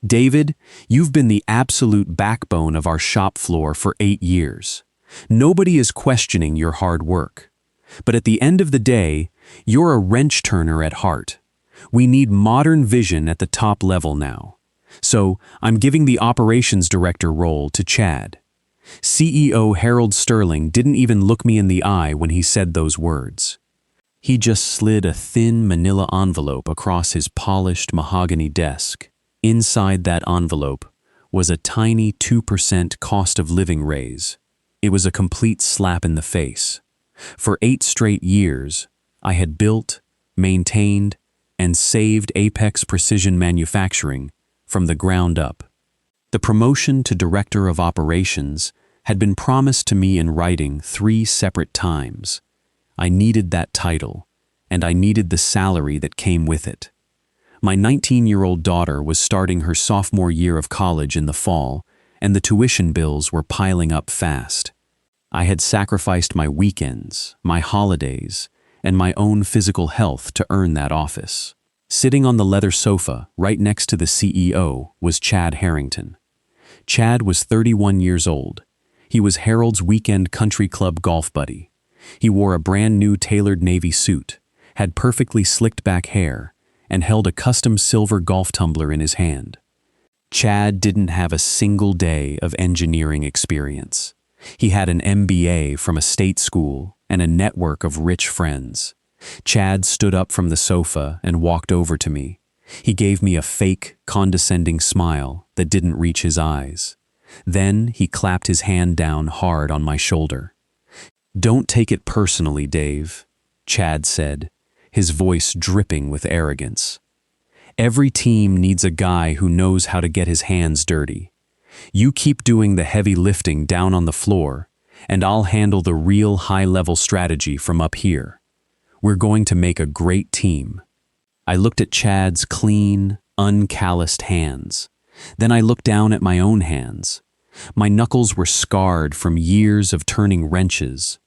David, you've been the absolute backbone of our shop floor for 8 years. Nobody is questioning your hard work. But at the end of the day, you're a wrench turner at heart. We need modern vision at the top level now. So I'm giving the operations director role to Chad. CEO Harold Sterling didn't even look me in the eye when he said those words. He just slid a thin manila envelope across his polished mahogany desk. Inside that envelope was a tiny 2% cost of living raise. It was a complete slap in the face. For 8 straight years, I had built, maintained, and saved Apex Precision Manufacturing from the ground up. The promotion to Director of Operations had been promised to me in writing 3 separate times. I needed that title, and I needed the salary that came with it. My 19-year-old daughter was starting her sophomore year of college in the fall, and the tuition bills were piling up fast. I had sacrificed my weekends, my holidays, and my own physical health to earn that office. Sitting on the leather sofa right next to the CEO was Chad Harrington. Chad was 31 years old. He was Harold's weekend country club golf buddy. He wore a brand new tailored navy suit, had perfectly slicked back hair, and held a custom silver golf tumbler in his hand. Chad didn't have a single day of engineering experience. He had an MBA from a state school and a network of rich friends. Chad stood up from the sofa and walked over to me. He gave me a fake, condescending smile that didn't reach his eyes. Then he clapped his hand down hard on my shoulder. "Don't take it personally, Dave," Chad said, his voice dripping with arrogance. "Every team needs a guy who knows how to get his hands dirty. You keep doing the heavy lifting down on the floor, and I'll handle the real high-level strategy from up here. We're going to make a great team." I looked at Chad's clean, uncalloused hands. Then I looked down at my own hands. My knuckles were scarred from years of turning wrenches,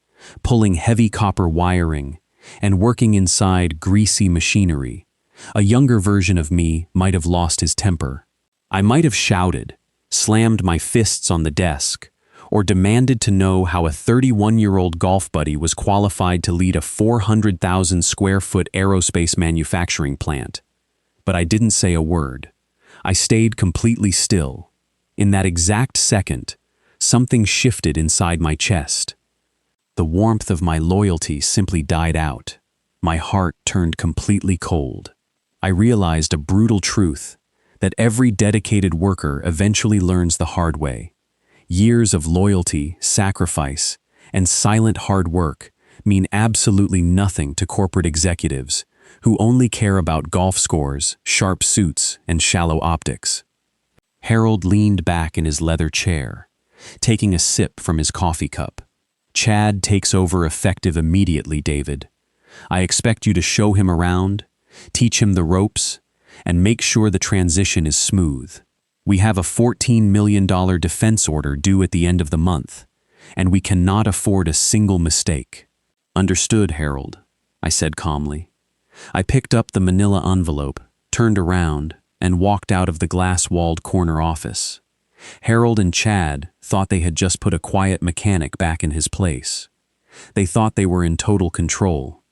pulling heavy copper wiring, and working inside greasy machinery. A younger version of me might have lost his temper. I might have shouted, slammed my fists on the desk, or demanded to know how a 31-year-old golf buddy was qualified to lead a 400,000 square foot aerospace manufacturing plant. But I didn't say a word. I stayed completely still. In that exact second, something shifted inside my chest. The warmth of my loyalty simply died out. My heart turned completely cold. I realized a brutal truth, that every dedicated worker eventually learns the hard way. Years of loyalty, sacrifice, and silent hard work mean absolutely nothing to corporate executives who only care about golf scores, sharp suits, and shallow optics. Harold leaned back in his leather chair, taking a sip from his coffee cup. "Chad takes over effective immediately, David. I expect you to show him around, teach him the ropes, and make sure the transition is smooth. We have a $14 million defense order due at the end of the month, and we cannot afford a single mistake." "Understood, Harold," I said calmly. I picked up the manila envelope, turned around, and walked out of the glass-walled corner office. Harold and Chad thought they had just put a quiet mechanic back in his place. They thought they were in total control.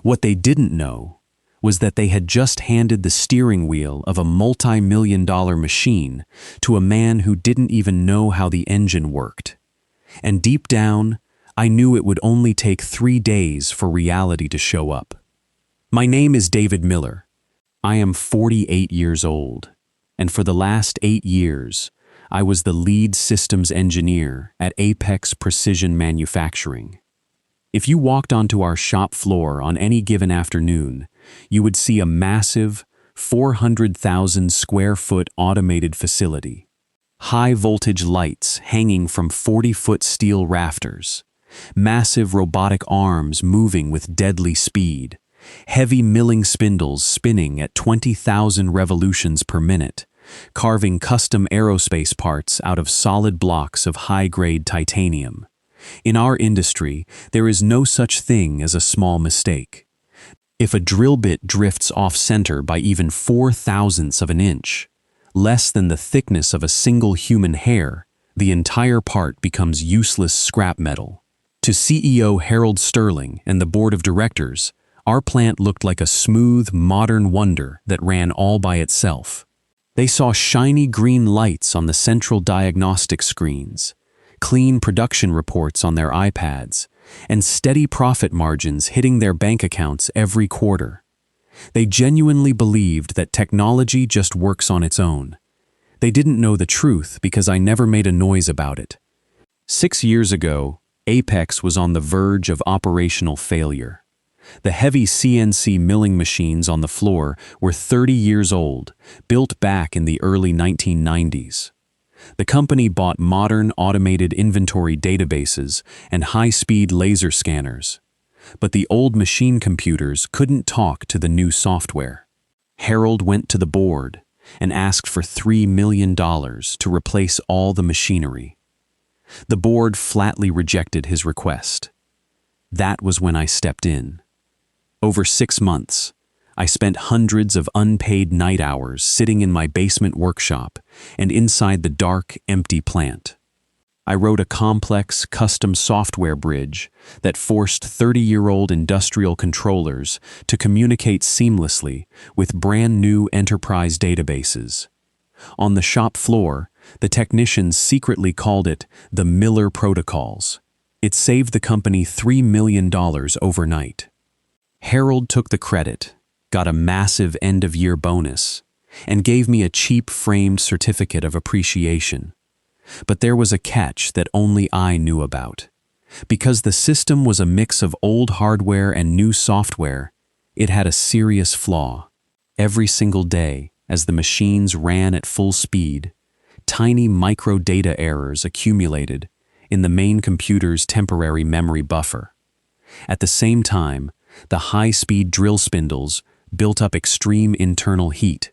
What they didn't know was that they had just handed the steering wheel of a multi-million-dollar machine to a man who didn't even know how the engine worked. And deep down, I knew it would only take 3 days for reality to show up. My name is David Miller. I am 48 years old, and for the last 8 years, I was the lead systems engineer at Apex Precision Manufacturing. If you walked onto our shop floor on any given afternoon, you would see a massive 400,000 square foot automated facility. High voltage lights hanging from 40-foot steel rafters, massive robotic arms moving with deadly speed, heavy milling spindles spinning at 20,000 revolutions per minute, carving custom aerospace parts out of solid blocks of high-grade titanium. In our industry, there is no such thing as a small mistake. If a drill bit drifts off-center by even 4 thousandths of an inch, less than the thickness of a single human hair, the entire part becomes useless scrap metal. To CEO Harold Sterling and the board of directors, our plant looked like a smooth, modern wonder that ran all by itself. They saw shiny green lights on the central diagnostic screens, clean production reports on their iPads, and steady profit margins hitting their bank accounts every quarter. They genuinely believed that technology just works on its own. They didn't know the truth because I never made a noise about it. 6 years ago, Apex was on the verge of operational failure. The heavy CNC milling machines on the floor were 30 years old, built back in the early 1990s. The company bought modern automated inventory databases and high-speed laser scanners. But the old machine computers couldn't talk to the new software. Harold went to the board and asked for $3 million to replace all the machinery. The board flatly rejected his request. That was when I stepped in. Over 6 months, I spent hundreds of unpaid night hours sitting in my basement workshop and inside the dark, empty plant. I wrote a complex, custom software bridge that forced 30-year-old industrial controllers to communicate seamlessly with brand-new enterprise databases. On the shop floor, the technicians secretly called it the Miller Protocols. It saved the company $3 million overnight. Harold took the credit, got a massive end-of-year bonus, and gave me a cheap framed certificate of appreciation. But there was a catch that only I knew about. Because the system was a mix of old hardware and new software, it had a serious flaw. Every single day, as the machines ran at full speed, tiny micro-data errors accumulated in the main computer's temporary memory buffer. At the same time, the high-speed drill spindles built up extreme internal heat,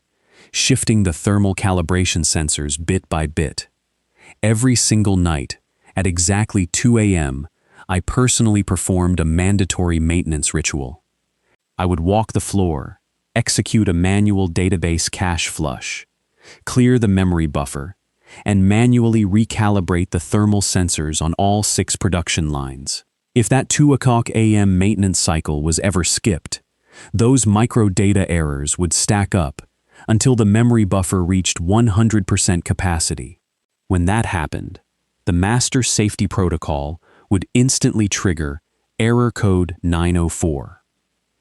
shifting the thermal calibration sensors bit by bit. Every single night, at exactly 2 a.m., I personally performed a mandatory maintenance ritual. I would walk the floor, execute a manual database cache flush, clear the memory buffer, and manually recalibrate the thermal sensors on all 6 production lines. If that 2 o'clock a.m. maintenance cycle was ever skipped, those micro-data errors would stack up until the memory buffer reached 100% capacity. When that happened, the master safety protocol would instantly trigger Error Code 904.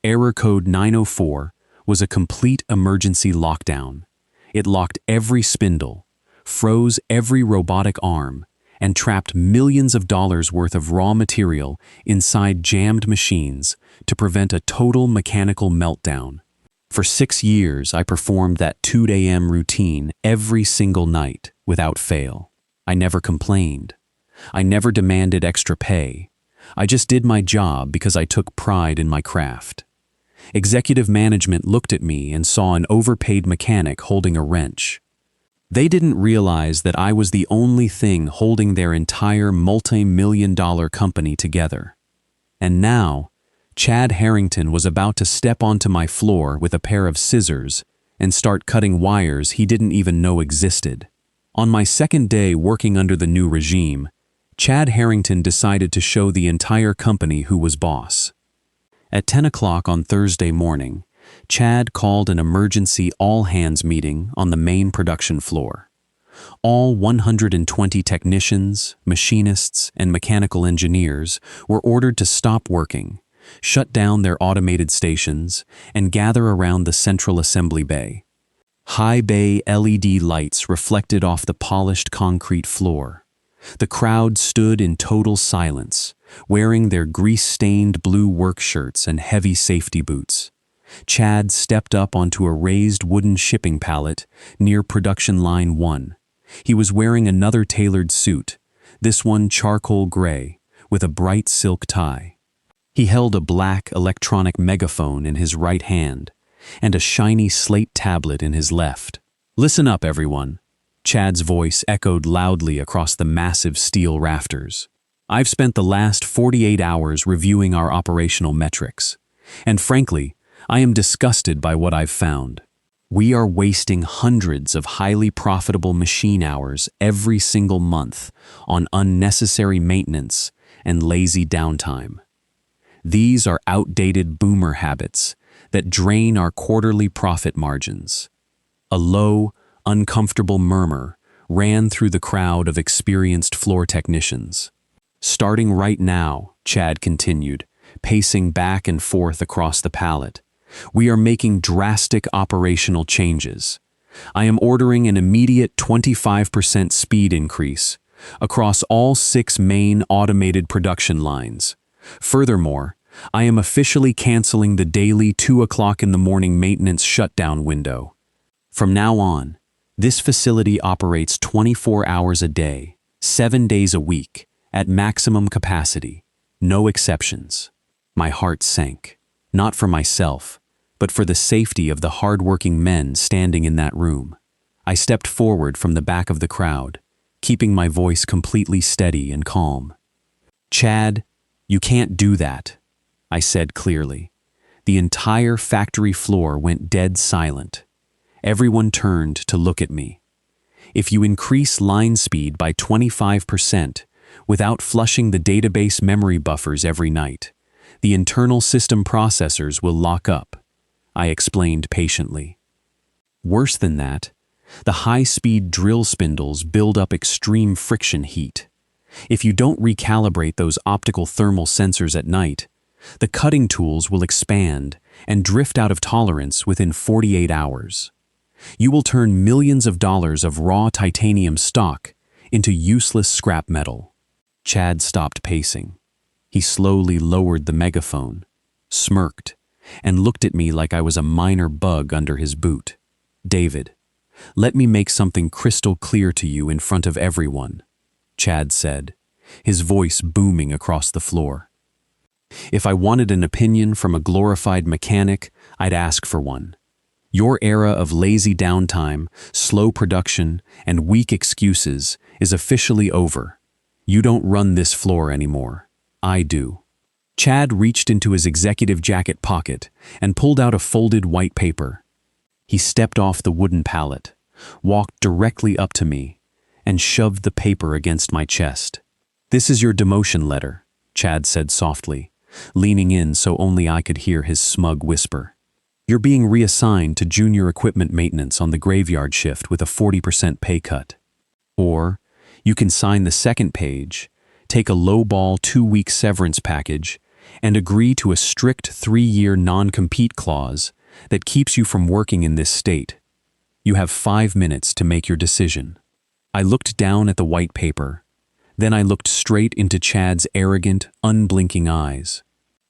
Error Code 904 was a complete emergency lockdown. It locked every spindle, froze every robotic arm, and trapped millions of dollars worth of raw material inside jammed machines to prevent a total mechanical meltdown. For 6 years, I performed that 2 a.m. routine every single night without fail. I never complained. I never demanded extra pay. I just did my job because I took pride in my craft. Executive management looked at me and saw an overpaid mechanic holding a wrench. They didn't realize that I was the only thing holding their entire multi-million-dollar company together. And now, Chad Harrington was about to step onto my floor with a pair of scissors and start cutting wires he didn't even know existed. On my second day working under the new regime, Chad Harrington decided to show the entire company who was boss. At 10 o'clock on Thursday morning, Chad called an emergency all-hands meeting on the main production floor. All 120 technicians, machinists, and mechanical engineers were ordered to stop working, shut down their automated stations, and gather around the central assembly bay. High bay LED lights reflected off the polished concrete floor. The crowd stood in total silence, wearing their grease-stained blue work shirts and heavy safety boots. Chad stepped up onto a raised wooden shipping pallet near production line 1. He was wearing another tailored suit, this one charcoal gray, with a bright silk tie. He held a black electronic megaphone in his right hand and a shiny slate tablet in his left. "Listen up, everyone." Chad's voice echoed loudly across the massive steel rafters. "I've spent the last 48 hours reviewing our operational metrics, and frankly, I am disgusted by what I've found. We are wasting hundreds of highly profitable machine hours every single month on unnecessary maintenance and lazy downtime. These are outdated boomer habits that drain our quarterly profit margins. A low, uncomfortable murmur ran through the crowd of experienced floor technicians. Starting right now, Chad continued, pacing back and forth across the pallet, we are making drastic operational changes. I am ordering an immediate 25% speed increase across all 6 main automated production lines. Furthermore, I am officially canceling the daily 2 o'clock in the morning maintenance shutdown window. From now on, this facility operates 24 hours a day, 7 days a week, at maximum capacity, no exceptions. My heart sank, not for myself, but for the safety of the hard-working men standing in that room. I stepped forward from the back of the crowd, keeping my voice completely steady and calm. "Chad, you can't do that," I said clearly. The entire factory floor went dead silent. Everyone turned to look at me. "If you increase line speed by 25% without flushing the database memory buffers every night, the internal system processors will lock up," I explained patiently. "Worse than that, the high-speed drill spindles build up extreme friction heat. If you don't recalibrate those optical thermal sensors at night, the cutting tools will expand and drift out of tolerance within 48 hours. You will turn millions of dollars of raw titanium stock into useless scrap metal." Chad stopped pacing. He slowly lowered the megaphone, smirked, and looked at me like I was a minor bug under his boot. "David, let me make something crystal clear to you in front of everyone," Chad said, his voice booming across the floor. "If I wanted an opinion from a glorified mechanic, I'd ask for one. Your era of lazy downtime, slow production, and weak excuses is officially over. You don't run this floor anymore. I do." Chad reached into his executive jacket pocket and pulled out a folded white paper. He stepped off the wooden pallet, walked directly up to me, and shoved the paper against my chest. "This is your demotion letter," Chad said softly, leaning in so only I could hear his smug whisper. "You're being reassigned to junior equipment maintenance on the graveyard shift with a 40% pay cut. Or, you can sign the second page, take a low-ball 2-week severance package, and agree to a strict 3-year non-compete clause that keeps you from working in this state. You have 5 minutes to make your decision." I looked down at the white paper. Then I looked straight into Chad's arrogant, unblinking eyes.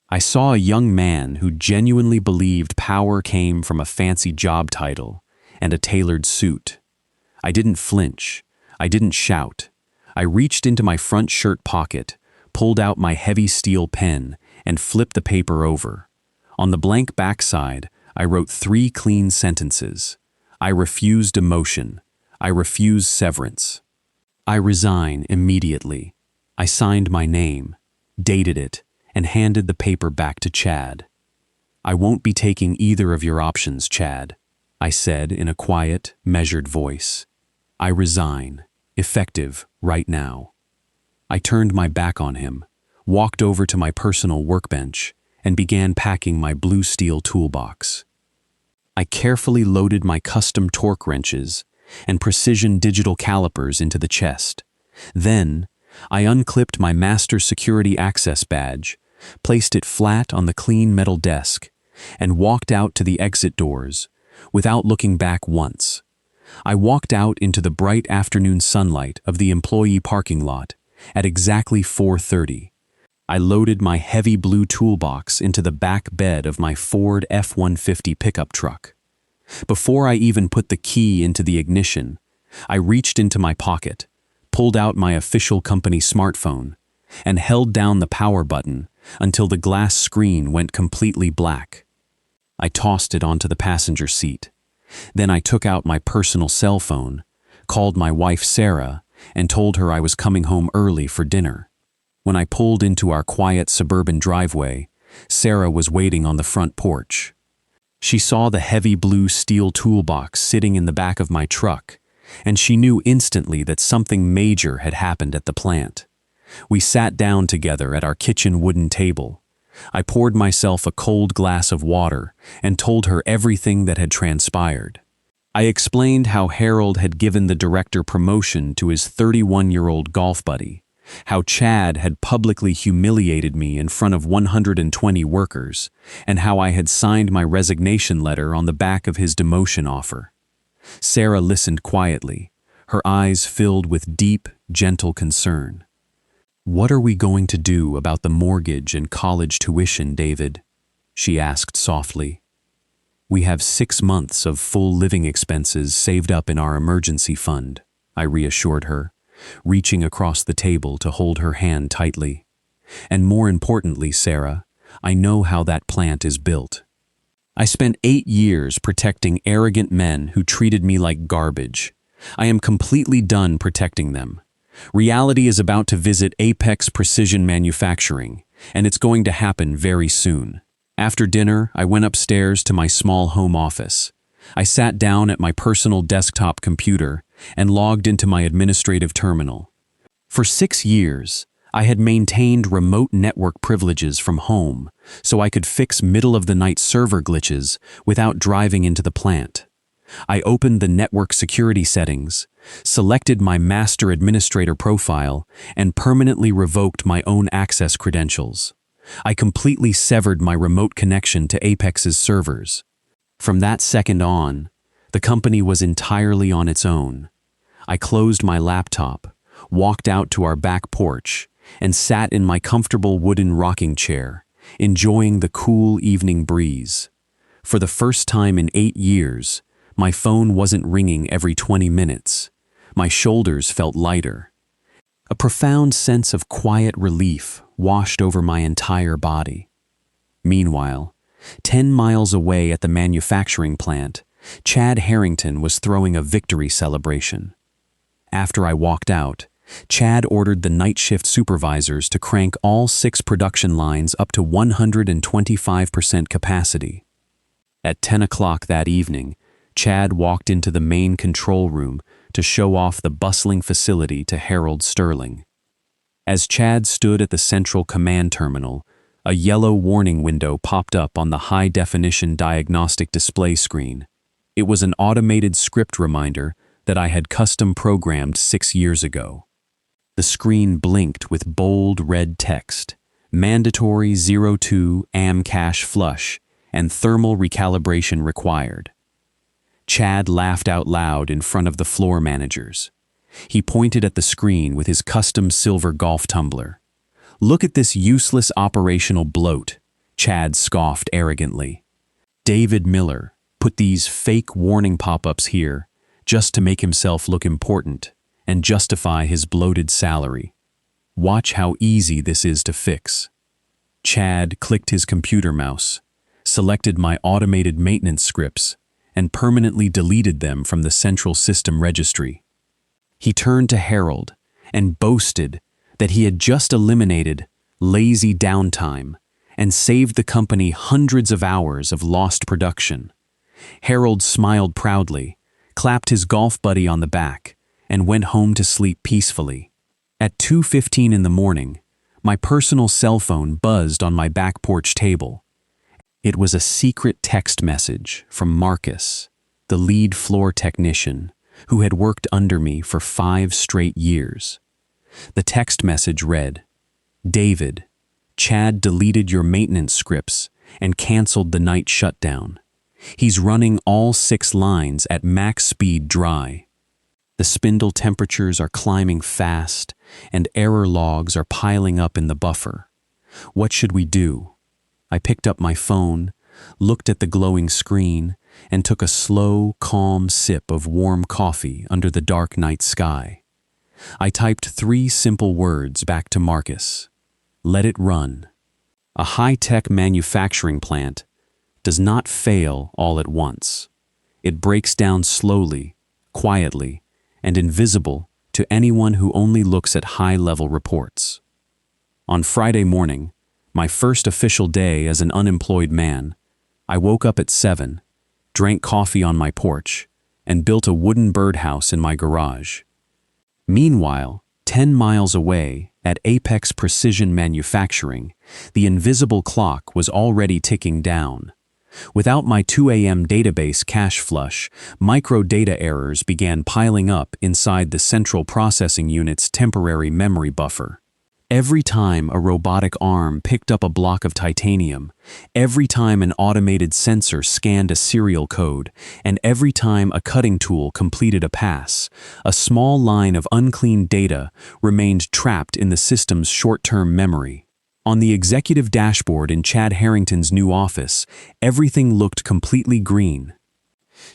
I saw a young man who genuinely believed power came from a fancy job title and a tailored suit. I didn't flinch. I didn't shout. I reached into my front shirt pocket, pulled out my heavy steel pen, and flipped the paper over. On the blank backside, I wrote 3 clean sentences. I refuse demotion. I refuse severance. I resign immediately. I signed my name, dated it, and handed the paper back to Chad. "I won't be taking either of your options, Chad," I said in a quiet, measured voice. "I resign, effective right now." I turned my back on him, walked over to my personal workbench, and began packing my blue steel toolbox. I carefully loaded my custom torque wrenches and precision digital calipers into the chest. Then, I unclipped my master security access badge, placed it flat on the clean metal desk, and walked out to the exit doors, without looking back once. I walked out into the bright afternoon sunlight of the employee parking lot at exactly 4:30. I loaded my heavy blue toolbox into the back bed of my Ford F-150 pickup truck. Before I even put the key into the ignition, I reached into my pocket, pulled out my official company smartphone, and held down the power button until the glass screen went completely black. I tossed it onto the passenger seat. Then I took out my personal cell phone, called my wife Sarah, and told her I was coming home early for dinner. When I pulled into our quiet suburban driveway, Sarah was waiting on the front porch. She saw the heavy blue steel toolbox sitting in the back of my truck, and she knew instantly that something major had happened at the plant. We sat down together at our kitchen wooden table. I poured myself a cold glass of water and told her everything that had transpired. I explained how Harold had given the director promotion to his 31-year-old golf buddy, how Chad had publicly humiliated me in front of 120 workers, and how I had signed my resignation letter on the back of his demotion offer. Sarah listened quietly, her eyes filled with deep, gentle concern. "What are we going to do about the mortgage and college tuition, David?" she asked softly. "We have 6 months of full living expenses saved up in our emergency fund," I reassured her, reaching across the table to hold her hand tightly. "And more importantly, Sarah, I know how that plant is built. I spent 8 years protecting arrogant men who treated me like garbage. I am completely done protecting them. Reality is about to visit Apex Precision Manufacturing, and it's going to happen very soon." After dinner, I went upstairs to my small home office. I sat down at my personal desktop computer and logged into my administrative terminal. For 6 years, I had maintained remote network privileges from home so I could fix middle-of-the-night server glitches without driving into the plant. I opened the network security settings, selected my master administrator profile, and permanently revoked my own access credentials. I completely severed my remote connection to Apex's servers. From that second on, the company was entirely on its own. I closed my laptop, walked out to our back porch, and sat in my comfortable wooden rocking chair, enjoying the cool evening breeze. For the first time in 8 years, my phone wasn't ringing every 20 minutes. My shoulders felt lighter. A profound sense of quiet relief washed over my entire body. Meanwhile, 10 miles away at the manufacturing plant, Chad Harrington was throwing a victory celebration. After I walked out, Chad ordered the night shift supervisors to crank all 6 production lines up to 125% capacity. At 10 o'clock that evening, Chad walked into the main control room to show off the bustling facility to Harold Sterling. As Chad stood at the central command terminal, a yellow warning window popped up on the high-definition diagnostic display screen. It was an automated script reminder that I had custom-programmed 6 years ago. The screen blinked with bold red text, "Mandatory 02 AM cache flush and thermal recalibration required." Chad laughed out loud in front of the floor managers. He pointed at the screen with his custom silver golf tumbler. "Look at this useless operational bloat," Chad scoffed arrogantly. "David Miller put these fake warning pop-ups here just to make himself look important and justify his bloated salary. Watch how easy this is to fix." Chad clicked his computer mouse, selected my automated maintenance scripts, and permanently deleted them from the central system registry. He turned to Harold and boasted that he had just eliminated lazy downtime and saved the company hundreds of hours of lost production. Harold smiled proudly, clapped his golf buddy on the back, and went home to sleep peacefully. At 2:15 in the morning, my personal cell phone buzzed on my back porch table. It was a secret text message from Marcus, the lead floor technician, who had worked under me for 5 straight years. The text message read, "David, Chad deleted your maintenance scripts and canceled the night shutdown. He's running all 6 lines at max speed dry. The spindle temperatures are climbing fast and error logs are piling up in the buffer. What should we do?" I picked up my phone, looked at the glowing screen, and took a slow, calm sip of warm coffee under the dark night sky. I typed 3 simple words back to Marcus. "Let it run." A high-tech manufacturing plant does not fail all at once. It breaks down slowly, quietly, and invisible to anyone who only looks at high-level reports. On Friday morning, my first official day as an unemployed man, I woke up at 7, drank coffee on my porch, and built a wooden birdhouse in my garage. Meanwhile, 10 miles away, at Apex Precision Manufacturing, the invisible clock was already ticking down. Without my 2 a.m. database cache flush, microdata errors began piling up inside the central processing unit's temporary memory buffer. Every time a robotic arm picked up a block of titanium, every time an automated sensor scanned a serial code, and every time a cutting tool completed a pass, a small line of unclean data remained trapped in the system's short-term memory. On the executive dashboard in Chad Harrington's new office, everything looked completely green.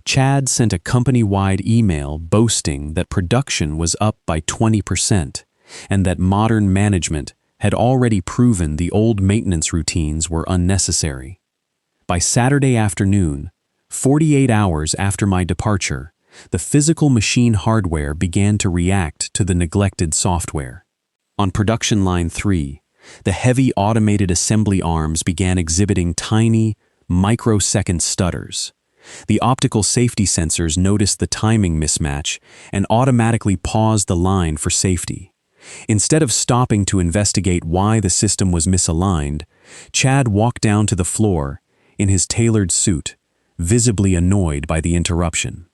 Chad sent a company-wide email boasting that production was up by 20%, and that modern management had already proven the old maintenance routines were unnecessary. By Saturday afternoon, 48 hours after my departure, the physical machine hardware began to react to the neglected software. On production line 3, the heavy automated assembly arms began exhibiting tiny, microsecond stutters. The optical safety sensors noticed the timing mismatch and automatically paused the line for safety. Instead of stopping to investigate why the system was misaligned, Chad walked down to the floor in his tailored suit, visibly annoyed by the interruption.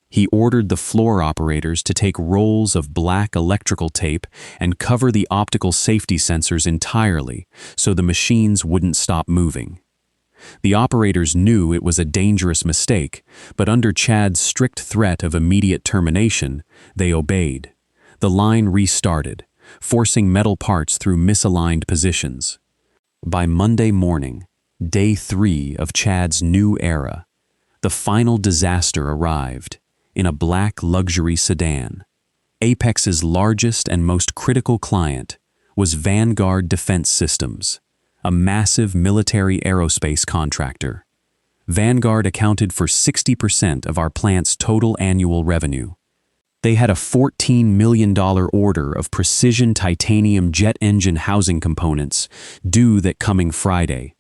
He ordered the floor operators to take rolls of black electrical tape and cover the optical safety sensors entirely so the machines wouldn't stop moving. The operators knew it was a dangerous mistake, but under Chad's strict threat of immediate termination, they obeyed. The line restarted, forcing metal parts through misaligned positions. By Monday morning, day 3 of Chad's new era, the final disaster arrived. In a black luxury sedan. Apex's largest and most critical client was Vanguard Defense Systems, a massive military aerospace contractor. Vanguard accounted for 60% of our plant's total annual revenue. They had a $14 million order of precision titanium jet engine housing components due that coming Friday.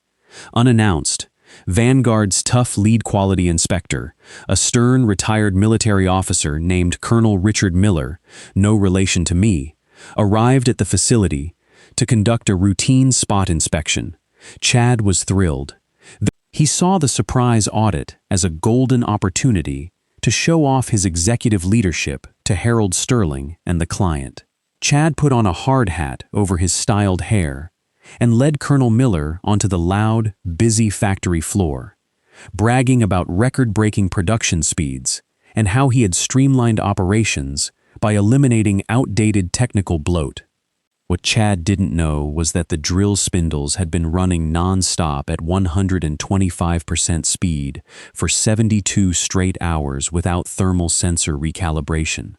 Unannounced, Vanguard's tough lead quality inspector, a stern retired military officer named Colonel Richard Miller, no relation to me, arrived at the facility to conduct a routine spot inspection. Chad was thrilled. He saw the surprise audit as a golden opportunity to show off his executive leadership to Harold Sterling and the client. Chad put on a hard hat over his styled hair and led Colonel Miller onto the loud, busy factory floor, bragging about record-breaking production speeds and how he had streamlined operations by eliminating outdated technical bloat. What Chad didn't know was that the drill spindles had been running non-stop at 125% speed for 72 straight hours without thermal sensor recalibration.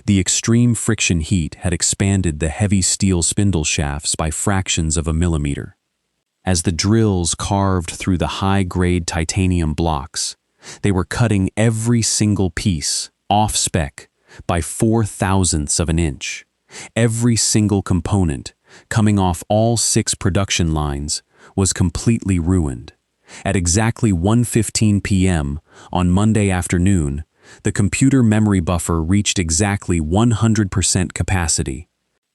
The extreme friction heat had expanded the heavy steel spindle shafts by fractions of a millimeter. As the drills carved through the high-grade titanium blocks, they were cutting every single piece, off-spec, by 4/1000ths of an inch. Every single component, coming off all 6 production lines, was completely ruined. At exactly 1:15 p.m. on Monday afternoon, the computer memory buffer reached exactly 100% capacity.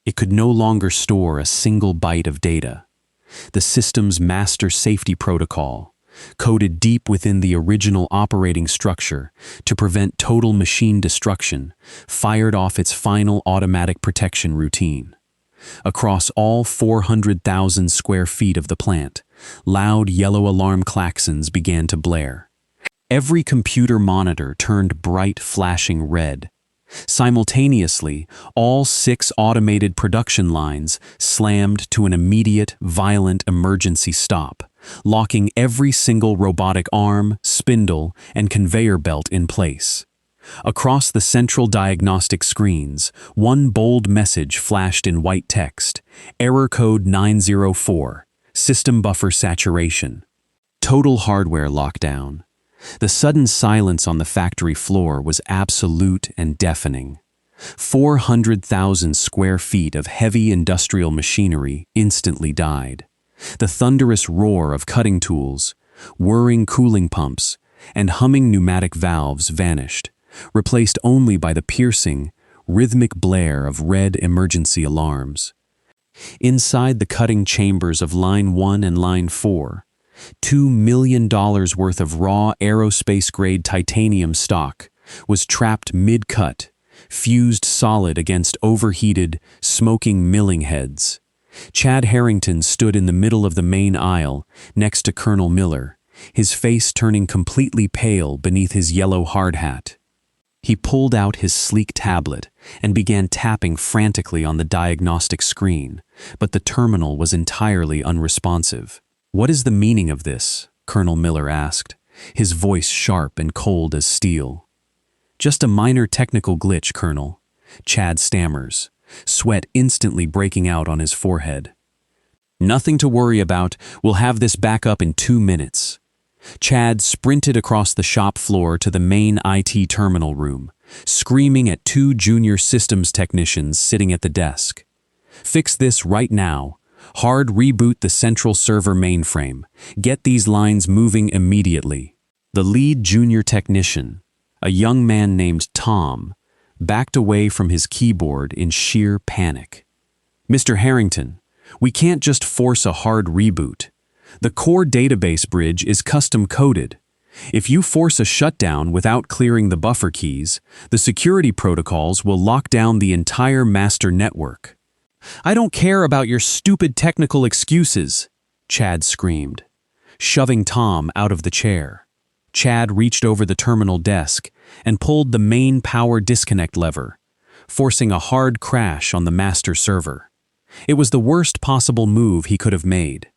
It could no longer store a single byte of data. The system's master safety protocol, coded deep within the original operating structure to prevent total machine destruction, fired off its final automatic protection routine. Across all 400,000 square feet of the plant, loud yellow alarm klaxons began to blare. Every computer monitor turned bright, flashing red. Simultaneously, all 6 automated production lines slammed to an immediate, violent emergency stop, locking every single robotic arm, spindle, and conveyor belt in place. Across the central diagnostic screens, one bold message flashed in white text: Error code 904, system buffer saturation. Total hardware lockdown. The sudden silence on the factory floor was absolute and deafening. 400,000 square feet of heavy industrial machinery instantly died. The thunderous roar of cutting tools Whirring cooling pumps and humming pneumatic valves vanished, replaced only by the piercing, rhythmic blare of red emergency alarms. Inside the cutting chambers of Line 1 and Line 4, $2 million worth of raw aerospace-grade titanium stock was trapped mid-cut, fused solid against overheated, smoking milling heads. Chad Harrington stood in the middle of the main aisle, next to Colonel Miller, his face turning completely pale beneath his yellow hard hat. He pulled out his sleek tablet and began tapping frantically on the diagnostic screen, but the terminal was entirely unresponsive. "What is the meaning of this?" Colonel Miller asked, his voice sharp and cold as steel. "Just a minor technical glitch, Colonel," Chad stammers, sweat instantly breaking out on his forehead. "Nothing to worry about. We'll have this back up in 2 minutes." Chad sprinted across the shop floor to the main IT terminal room, screaming at 2 junior systems technicians sitting at the desk. "Fix this right now. Hard reboot the central server mainframe. Get these lines moving immediately." The lead junior technician, a young man named Tom, backed away from his keyboard in sheer panic. "Mr. Harrington, we can't just force a hard reboot. The core database bridge is custom-coded. If you force a shutdown without clearing the buffer keys, the security protocols will lock down the entire master network." "I don't care about your stupid technical excuses," Chad screamed, shoving Tom out of the chair. Chad reached over the terminal desk and pulled the main power disconnect lever, forcing a hard crash on the master server. It was the worst possible move he could have made.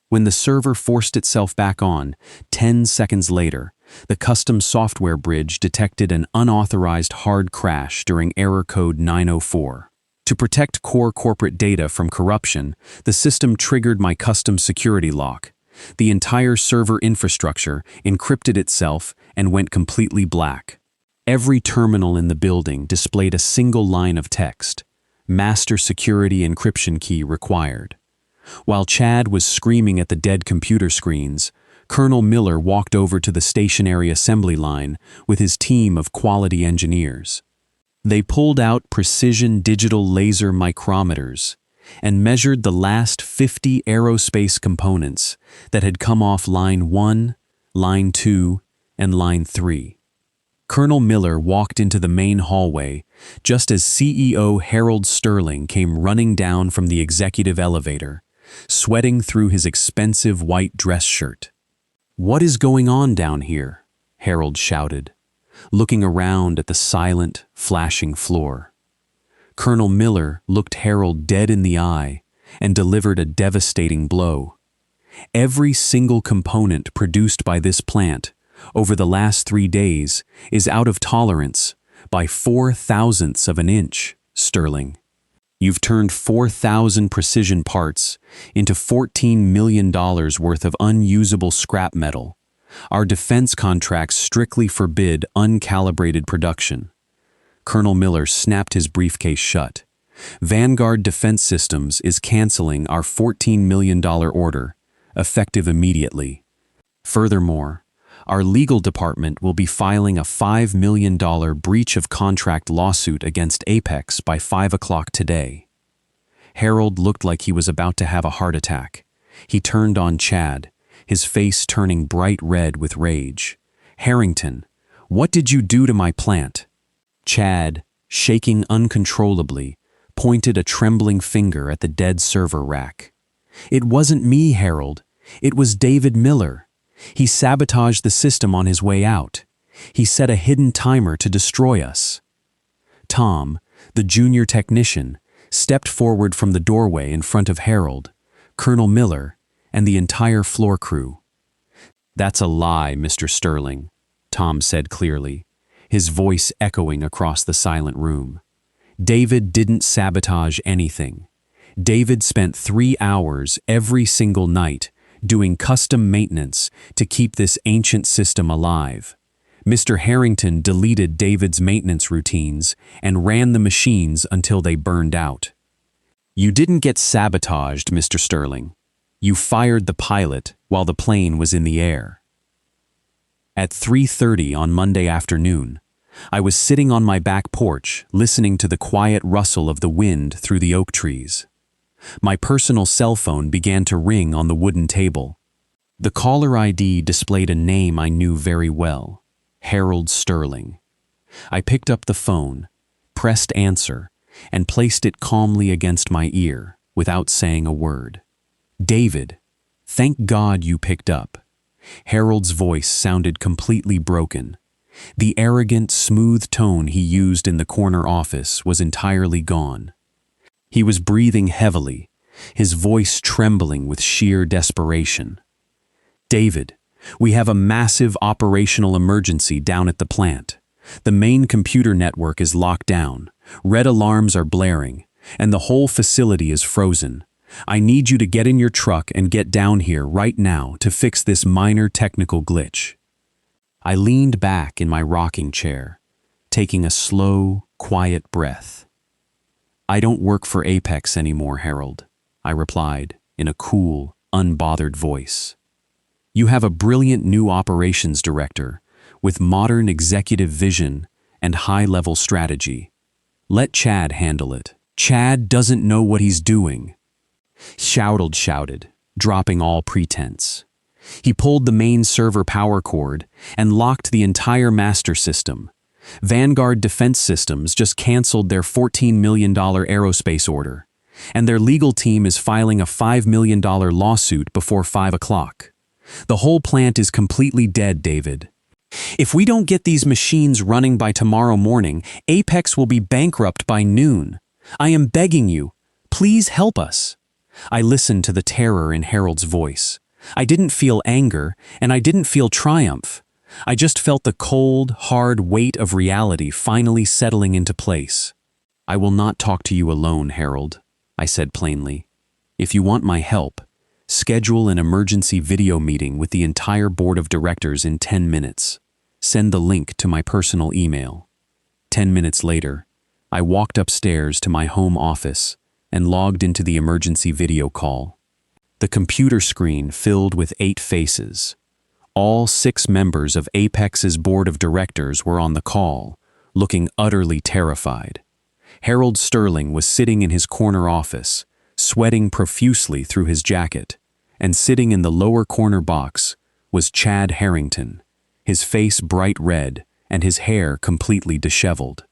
When the server forced itself back on, 10 seconds later, the custom software bridge detected an unauthorized hard crash during error code 904. To protect core corporate data from corruption, the system triggered my custom security lock. The entire server infrastructure encrypted itself and went completely black. Every terminal in the building displayed a single line of text: "Master security encryption key required." While Chad was screaming at the dead computer screens, Colonel Miller walked over to the stationary assembly line with his team of quality engineers. They pulled out precision digital laser micrometers and measured the last 50 aerospace components that had come off Line 1, Line 2, and Line 3. Colonel Miller walked into the main hallway just as CEO Harold Sterling came running down from the executive elevator, sweating through his expensive white dress shirt. "What is going on down here?" Harold shouted, looking around at the silent, flashing floor. Colonel Miller looked Harold dead in the eye and delivered a devastating blow. "Every single component produced by this plant over the last 3 days is out of tolerance by 4/1000ths of an inch, Sterling. You've turned 4,000 precision parts into $14 million worth of unusable scrap metal. Our defense contracts strictly forbid uncalibrated production." Colonel Miller snapped his briefcase shut. "Vanguard Defense Systems is canceling our $14 million order, effective immediately. Furthermore, our legal department will be filing a $5 million breach of contract lawsuit against Apex by 5 o'clock today." Harold looked like he was about to have a heart attack. He turned on Chad, his face turning bright red with rage. "Harrington, what did you do to my plant?" Chad, shaking uncontrollably, pointed a trembling finger at the dead server rack. "It wasn't me, Harold. It was David Miller. He sabotaged the system on his way out. He set a hidden timer to destroy us." Tom, the junior technician, stepped forward from the doorway in front of Harold, Colonel Miller, and the entire floor crew. "That's a lie, Mr. Sterling," Tom said clearly, his voice echoing across the silent room. "David didn't sabotage anything. David spent 3 hours every single night doing custom maintenance to keep this ancient system alive. Mr. Harrington deleted David's maintenance routines and ran the machines until they burned out. You didn't get sabotaged, Mr. Sterling. You fired the pilot while the plane was in the air. At 3:30 on Monday afternoon, I was sitting on my back porch listening to the quiet rustle of the wind through the oak trees. My personal cell phone began to ring on the wooden table. The caller ID displayed a name I knew very well, Harold Sterling. I picked up the phone, pressed answer, and placed it calmly against my ear without saying a word. "David, thank God you picked up." Harold's voice sounded completely broken. The arrogant, smooth tone he used in the corner office was entirely gone. He was breathing heavily, his voice trembling with sheer desperation. "David, we have a massive operational emergency down at the plant. The main computer network is locked down, red alarms are blaring, and the whole facility is frozen. I need you to get in your truck and get down here right now to fix this minor technical glitch." I leaned back in my rocking chair, taking a slow, quiet breath. "I don't work for Apex anymore, Harold," I replied in a cool, unbothered voice. "You have a brilliant new operations director with modern executive vision and high-level strategy. Let Chad handle it. Chad doesn't know what he's doing." Shouted, dropping all pretense. He pulled the main server power cord and locked the entire master system. Vanguard Defense Systems just canceled their $14 million aerospace order, and their legal team is filing a $5 million lawsuit before 5 o'clock. The whole plant is completely dead, David. If we don't get these machines running by tomorrow morning, Apex will be bankrupt by noon. I am begging you, please help us." I listened to the terror in Harold's voice. I didn't feel anger, and I didn't feel triumph. I just felt the cold, hard weight of reality finally settling into place. "I will not talk to you alone, Harold," I said plainly. "If you want my help, schedule an emergency video meeting with the entire board of directors in 10 minutes. Send the link to my personal email." 10 minutes later, I walked upstairs to my home office and logged into the emergency video call. The computer screen filled with 8 faces. All 6 members of Apex's board of directors were on the call, looking utterly terrified. Harold Sterling was sitting in his corner office, sweating profusely through his jacket, and sitting in the lower corner box was Chad Harrington, his face bright red and his hair completely disheveled.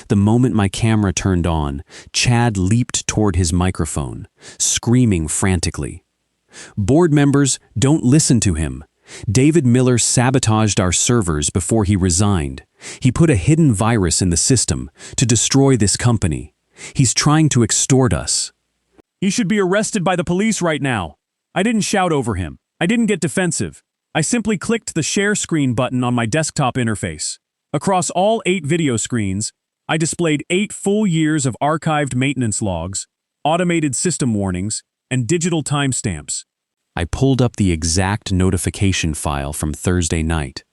The moment my camera turned on, Chad leaped toward his microphone, screaming frantically. "Board members, don't listen to him. David Miller sabotaged our servers before he resigned. He put a hidden virus in the system to destroy this company. He's trying to extort us." "He should be arrested by the police right now. I didn't shout over him. I didn't get defensive. I simply clicked the share screen button on my desktop interface. Across all 8 video screens, I displayed 8 full years of archived maintenance logs, automated system warnings, and digital timestamps." I pulled up the exact notification file from Thursday night,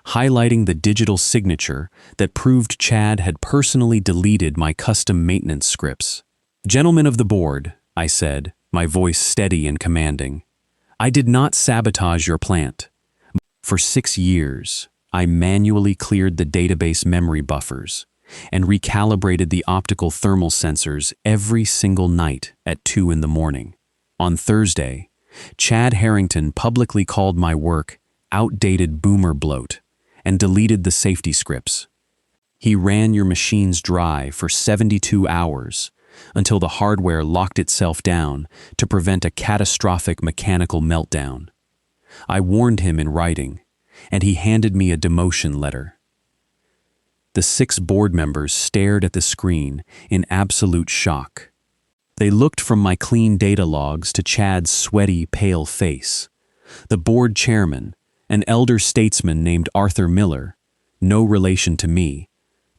highlighting the digital signature that proved Chad had personally deleted my custom maintenance scripts. "Gentlemen of the board," I said, my voice steady and commanding, "I did not sabotage your plant. For 6 years, I manually cleared the database memory buffers and recalibrated the optical thermal sensors every single night at 2 in the morning. On Thursday, Chad Harrington publicly called my work outdated boomer bloat and deleted the safety scripts. He ran your machines dry for 72 hours until the hardware locked itself down to prevent a catastrophic mechanical meltdown. I warned him in writing, and he handed me a demotion letter. The 6 board members stared at the screen in absolute shock. They looked from my clean data logs to Chad's sweaty, pale face. The board chairman, an elder statesman named Arthur Miller, no relation to me,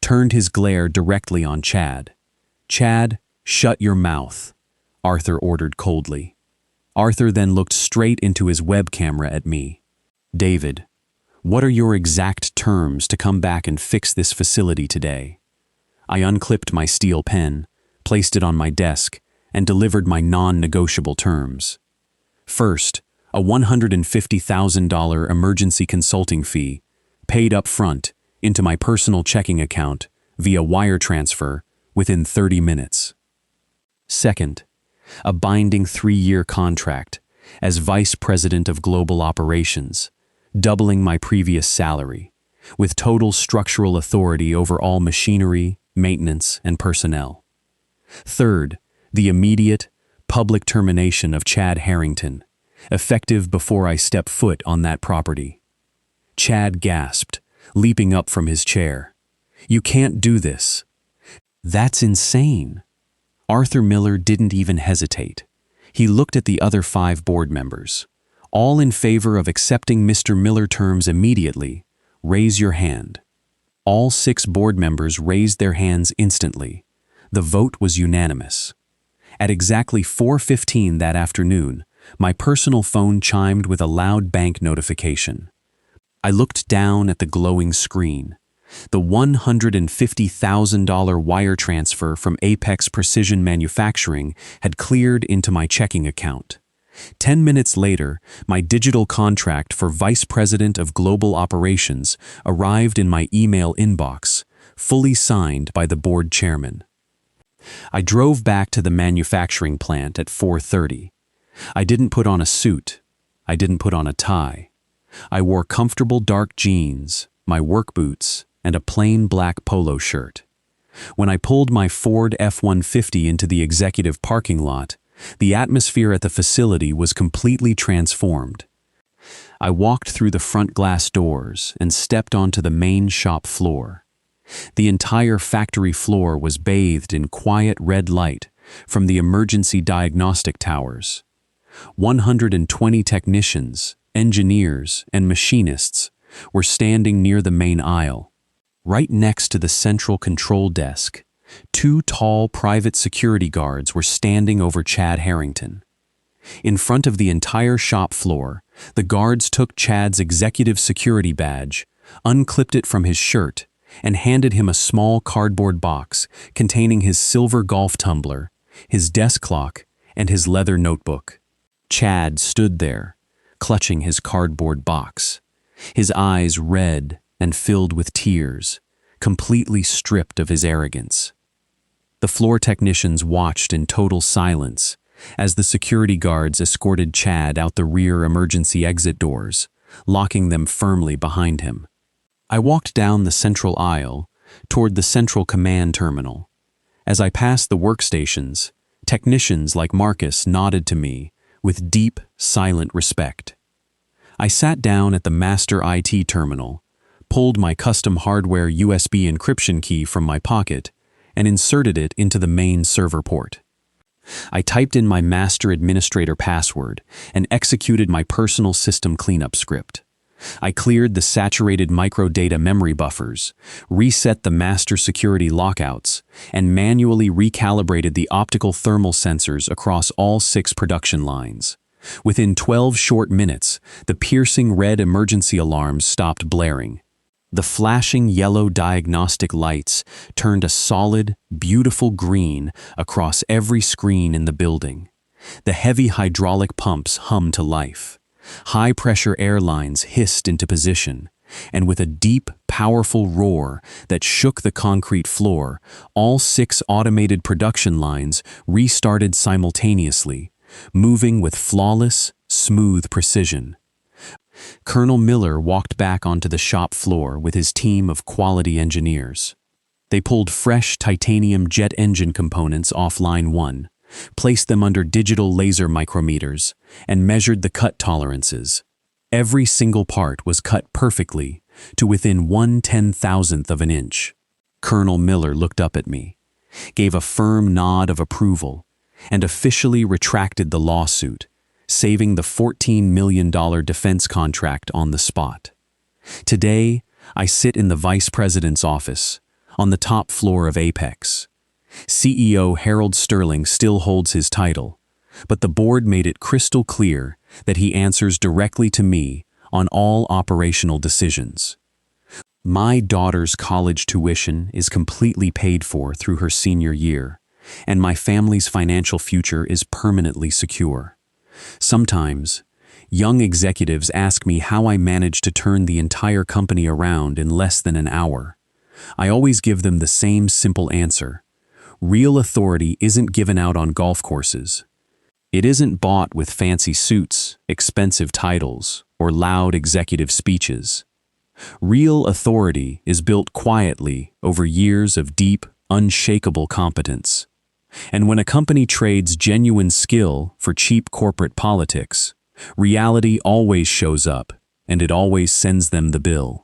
turned his glare directly on Chad. "Chad, shut your mouth," Arthur ordered coldly. Arthur then looked straight into his web camera at me. "David, what are your exact terms to come back and fix this facility today?" I unclipped my steel pen, placed it on my desk, and delivered my non-negotiable terms. "First, a $150,000 emergency consulting fee, paid up front into my personal checking account via wire transfer within 30 minutes. Second, a binding 3-year contract as Vice President of Global Operations, doubling my previous salary, with total structural authority over all machinery, maintenance, and personnel. Third, the immediate, public termination of Chad Harrington, effective before I step foot on that property. Chad gasped, leaping up from his chair. "You can't do this." "That's insane." Arthur Miller didn't even hesitate. He looked at the other 5 board members. "All in favor of accepting Mr. Miller terms immediately, raise your hand." All 6 board members raised their hands instantly. The vote was unanimous. At exactly 4:15 that afternoon, my personal phone chimed with a loud bank notification. I looked down at the glowing screen. The $150,000 wire transfer from Apex Precision Manufacturing had cleared into my checking account. 10 minutes later, my digital contract for Vice President of Global Operations arrived in my email inbox, fully signed by the board chairman. I drove back to the manufacturing plant at 4:30. I didn't put on a suit. I didn't put on a tie. I wore comfortable dark jeans, my work boots, and a plain black polo shirt. When I pulled my Ford F-150 into the executive parking lot, the atmosphere at the facility was completely transformed. I walked through the front glass doors and stepped onto the main shop floor. The entire factory floor was bathed in quiet red light from the emergency diagnostic towers. 120 technicians, engineers, and machinists were standing near the main aisle. Right next to the central control desk, 2 tall private security guards were standing over Chad Harrington. In front of the entire shop floor, the guards took Chad's executive security badge, unclipped it from his shirt, and handed him a small cardboard box containing his silver golf tumbler, his desk clock, and his leather notebook. Chad stood there, clutching his cardboard box, his eyes red and filled with tears, completely stripped of his arrogance. The floor technicians watched in total silence as the security guards escorted Chad out the rear emergency exit doors, locking them firmly behind him. I walked down the central aisle toward the central command terminal. As I passed the workstations, technicians like Marcus nodded to me with deep, silent respect. I sat down at the master IT terminal, pulled my custom hardware USB encryption key from my pocket, and inserted it into the main server port. I typed in my master administrator password and executed my personal system cleanup script. I cleared the saturated microdata memory buffers, reset the master security lockouts, and manually recalibrated the optical thermal sensors across all 6 production lines. Within 12 short minutes, the piercing red emergency alarms stopped blaring. The flashing yellow diagnostic lights turned a solid, beautiful green across every screen in the building. The heavy hydraulic pumps hummed to life. High-pressure air lines hissed into position, and with a deep, powerful roar that shook the concrete floor, all 6 automated production lines restarted simultaneously, moving with flawless, smooth precision. Colonel Miller walked back onto the shop floor with his team of quality engineers. They pulled fresh titanium jet engine components off line 1, placed them under digital laser micrometers, and measured the cut tolerances. Every single part was cut perfectly to within 1/10,000th of an inch. Colonel Miller looked up at me, gave a firm nod of approval, and officially retracted the lawsuit, saving the $14 million defense contract on the spot. Today, I sit in the Vice President's office, on the top floor of Apex. CEO Harold Sterling still holds his title, but the board made it crystal clear that he answers directly to me on all operational decisions. My daughter's college tuition is completely paid for through her senior year, and my family's financial future is permanently secure. Sometimes, Young executives ask me how I manage to turn the entire company around in less than an hour. I always give them the same simple answer. Real authority isn't given out on golf courses. It isn't bought with fancy suits, expensive titles, or loud executive speeches. Real authority is built quietly over years of deep, unshakable competence. And when a company trades genuine skill for cheap corporate politics, reality always shows up, and it always sends them the bill.